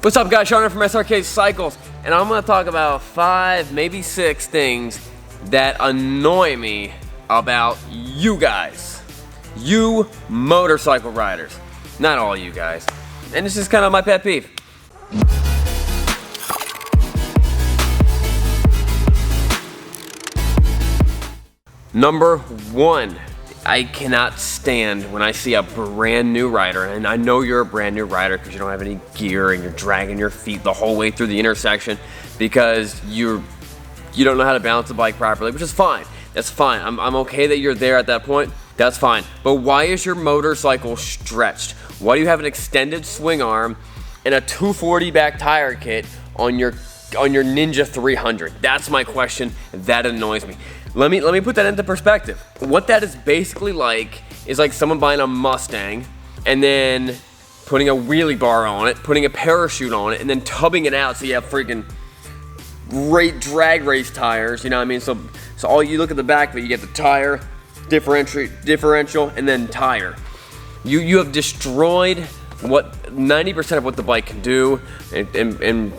What's up, guys? Sean from Srkcycles, and I'm going to talk about 5, maybe 6 things that annoy me about you guys. You motorcycle riders. Not all you guys. And this is kind of my pet peeve. Number 1. I cannot stand when I see a brand new rider, and I know you're a brand new rider because you don't have any gear and you're dragging your feet the whole way through the intersection because you don't know how to balance the bike properly, which is fine. That's fine. I'm okay that you're there at that point. That's fine. But why is your motorcycle stretched? Why do you have an extended swing arm and a 240 back tire kit on your Ninja 300? That's my question. That annoys me. Let me put that into perspective. What that is basically like is like someone buying a Mustang and then putting a wheelie bar on it, putting a parachute on it, and then tubbing it out so you have freaking great drag race tires. You know what I mean? So all you look at the back of it, you get the tire, differential, and then tire. You have destroyed what 90% of what the bike can do, and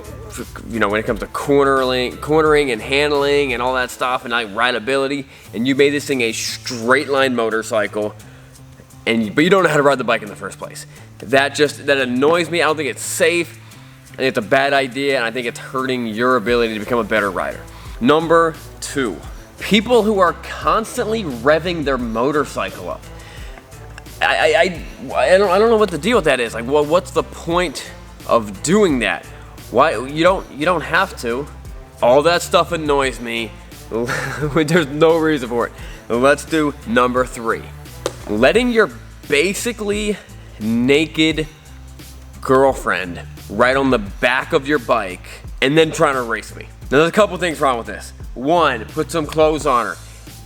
you know, when it comes to cornering and handling and all that stuff and like rideability, and you made this thing a straight line motorcycle, but you don't know how to ride the bike in the first place. That annoys me. I don't think it's safe. I think it's a bad idea, and I think it's hurting your ability to become a better rider. Number 2, people who are constantly revving their motorcycle up. I don't know what the deal with that is. Like, well, what's the point of doing that? Why you don't have to. All that stuff annoys me. There's no reason for it. Let's do number 3. Letting your basically naked girlfriend ride on the back of your bike and then trying to race me. Now, there's a couple things wrong with this. 1, put some clothes on her.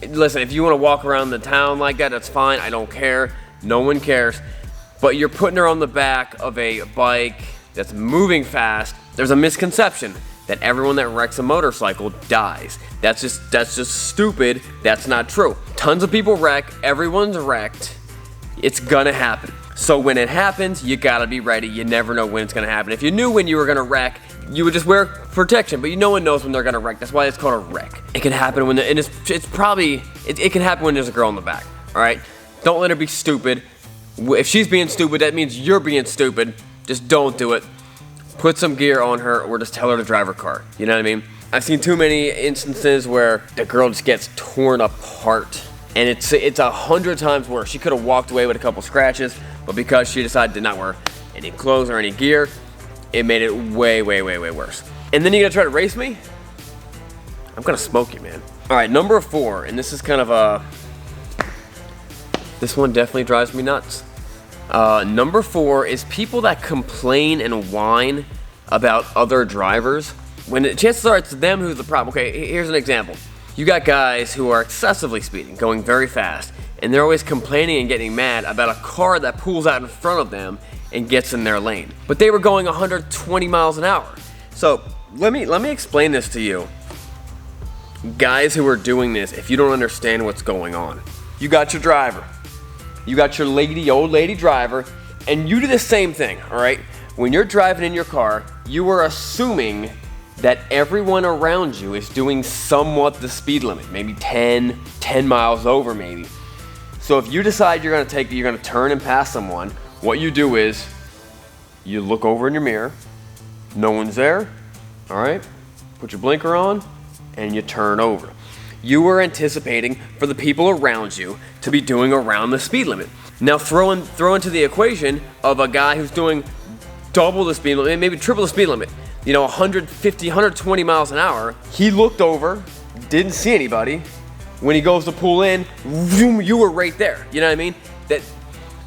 Listen, if you want to walk around the town like that, that's fine. I don't care. No one cares. But you're putting her on the back of a bike that's moving fast. There's a misconception that everyone that wrecks a motorcycle dies. That's just stupid. That's not true. Tons of people wreck. Everyone's wrecked. It's gonna happen. So when it happens, you gotta be ready. You never know when it's gonna happen. If you knew when you were gonna wreck, you would just wear protection. But no one knows when they're gonna wreck. That's why it's called a wreck. It can happen when it can happen when there's a girl in the back. All right. Don't let her be stupid. If she's being stupid, that means you're being stupid. Just don't do it. Put some gear on her, or just tell her to drive her car. You know what I mean? I've seen too many instances where the girl just gets torn apart, and it's 100 times worse. She could have walked away with a couple scratches, but because she decided to not wear any clothes or any gear, it made it way, way, way, way worse. And then you gonna try to race me? I'm gonna smoke you, man. All right, number 4, and this is kind of this one definitely drives me nuts. Number 4 is people that complain and whine about other drivers when chances are it's them who's the problem. Okay, here's an example. You got guys who are excessively speeding, going very fast, and they're always complaining and getting mad about a car that pulls out in front of them and gets in their lane. But they were going 120 miles an hour. So let me explain this to you. Guys who are doing this, if you don't understand what's going on, you got your driver. You got your old lady driver, and you do the same thing, all right? When you're driving in your car, you are assuming that everyone around you is doing somewhat the speed limit, maybe 10 miles over maybe. So if you decide you're gonna turn and pass someone, what you do is you look over in your mirror, no one's there, all right? Put your blinker on, and you turn over. You were anticipating for the people around you to be doing around the speed limit. Now throw into the equation of a guy who's doing double the speed limit, maybe triple the speed limit, 150, 120 miles an hour. He looked over, didn't see anybody. When he goes to pull in, zoom, you were right there. You know what I mean? That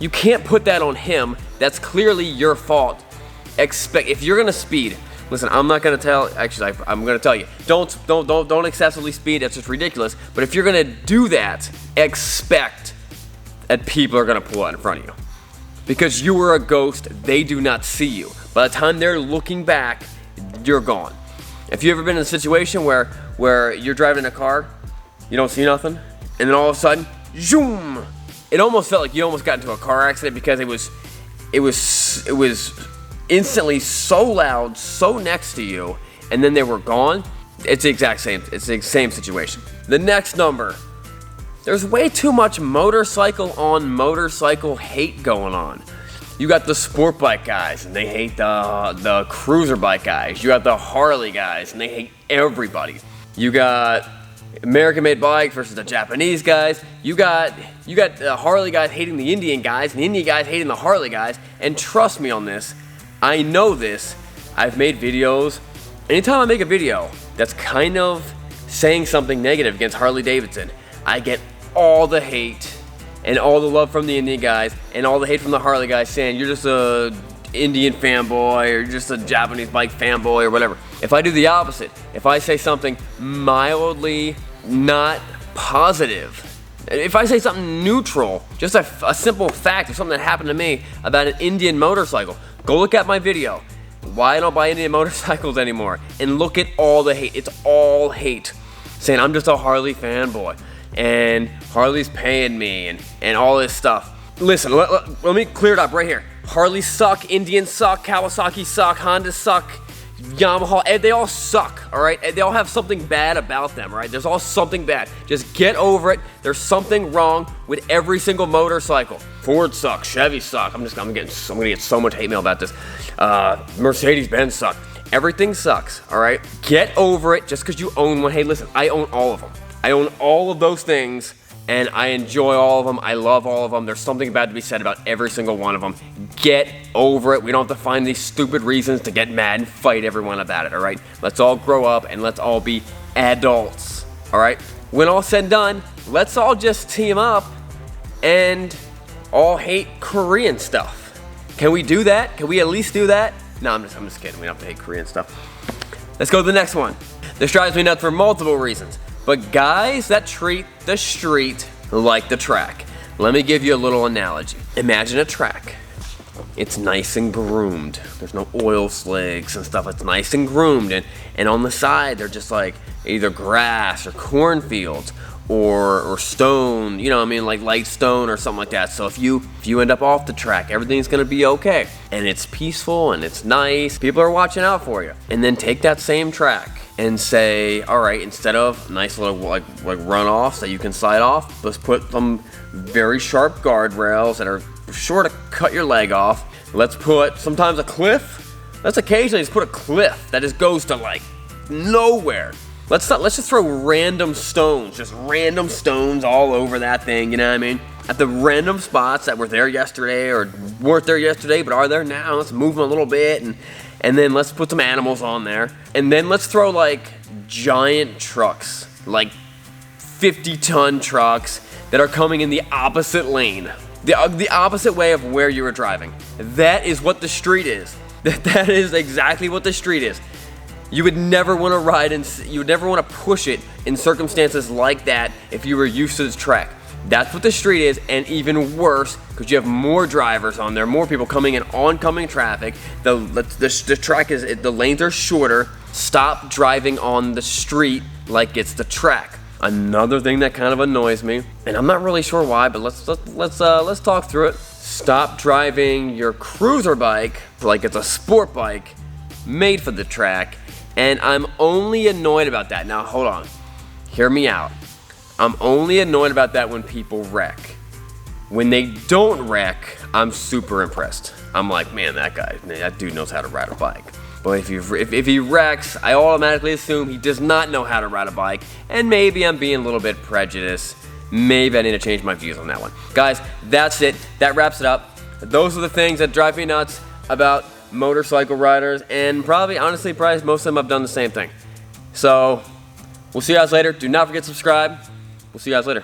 you can't put that on him. That's clearly your fault. If you're gonna speed, listen, I'm not gonna tell. Actually, I'm gonna tell you, don't excessively speed. That's just ridiculous. But if you're gonna do that, expect that people are gonna pull out in front of you, because you were a ghost. They do not see you. By the time they're looking back, you're gone. If you ever been in a situation where you're driving a car, you don't see nothing, and then all of a sudden, zoom! It almost felt like you almost got into a car accident because it was instantly so loud, so next to you, and then they were gone. It's the exact same. It's the same situation. The next number. There's way too much motorcycle on motorcycle hate going on. You got the sport bike guys, and they hate the cruiser bike guys. You got the Harley guys, and they hate everybody. You got American-made bikes versus the Japanese guys. You got the Harley guys hating the Indian guys, and the Indian guys hating the Harley guys. And trust me on this, I know this. I've made videos. Anytime I make a video that's kind of saying something negative against Harley Davidson, I get all the hate and all the love from the Indian guys and all the hate from the Harley guys saying you're just a Indian fanboy or you're just a Japanese bike fanboy or whatever. If I do the opposite, if I say something mildly not positive, if I say something neutral, just a simple fact of something that happened to me about an Indian motorcycle, go look at my video, why I don't buy Indian motorcycles anymore, and look at all the hate. It's all hate, saying I'm just a Harley fanboy and Harley's paying me and all this stuff. Listen, let me clear it up right here. Harley suck, Indians suck, Kawasaki suck, Honda suck, Yamaha, they all suck, all right? They all have something bad about them, all right? There's all something bad. Just get over it. There's something wrong with every single motorcycle. Ford sucks, Chevy suck. I'm gonna get so much hate mail about this. Mercedes-Benz suck. Everything sucks, all right? Get over it just because you own one. Hey, listen, I own all of them. I own all of those things, and I enjoy all of them. I love all of them. There's something bad to be said about every single one of them. Get over it. We don't have to find these stupid reasons to get mad and fight everyone about it, all right? Let's all grow up, and let's all be adults, all right? When all said and done, let's all just team up and all hate Korean stuff. Can we do that? Can we at least do that? No, I'm just kidding. We don't have to hate Korean stuff. Let's go to the next one. This drives me nuts for multiple reasons. But guys that treat the street like the track. Let me give you a little analogy. Imagine a track. It's nice and groomed. There's no oil slicks and stuff. It's nice and groomed. And on the side, they're just like either grass or cornfields or stone, you know what I mean, like light stone or something like that. So if you end up off the track, everything's gonna be okay. And it's peaceful and it's nice. People are watching out for you. And then take that same track and say, all right, instead of nice little like runoffs that you can slide off, let's put some very sharp guardrails that are sure to cut your leg off. Let's put sometimes a cliff. Let's occasionally just put a cliff that just goes to like nowhere. Let's just throw random stones all over that thing, you know what I mean? At the random spots that were there yesterday or weren't there yesterday but are there now. Let's move them a little bit and then let's put some animals on there. And then let's throw like giant trucks, like 50-ton trucks that are coming in the opposite lane. The opposite way of where you were driving. That is what the street is. That is exactly what the street is. You would never want to ride and you would never want to push it in circumstances like that if you were used to this track. That's what the street is, and even worse because you have more drivers on there, more people coming in oncoming traffic. The track is, the lanes are shorter. Stop driving on the street like it's the track. Another thing that kind of annoys me, and I'm not really sure why, but let's talk through it. Stop driving your cruiser bike like it's a sport bike made for the track. And I'm only annoyed about that. Now, hold on. Hear me out. I'm only annoyed about that when people wreck. When they don't wreck, I'm super impressed. I'm like, man, that dude knows how to ride a bike. But if he wrecks, I automatically assume he does not know how to ride a bike. And maybe I'm being a little bit prejudiced. Maybe I need to change my views on that one. Guys, that's it. That wraps it up. Those are the things that drive me nuts about motorcycle riders, and honestly, most of them have done the same thing. So, we'll see you guys later. Do not forget to subscribe. We'll see you guys later.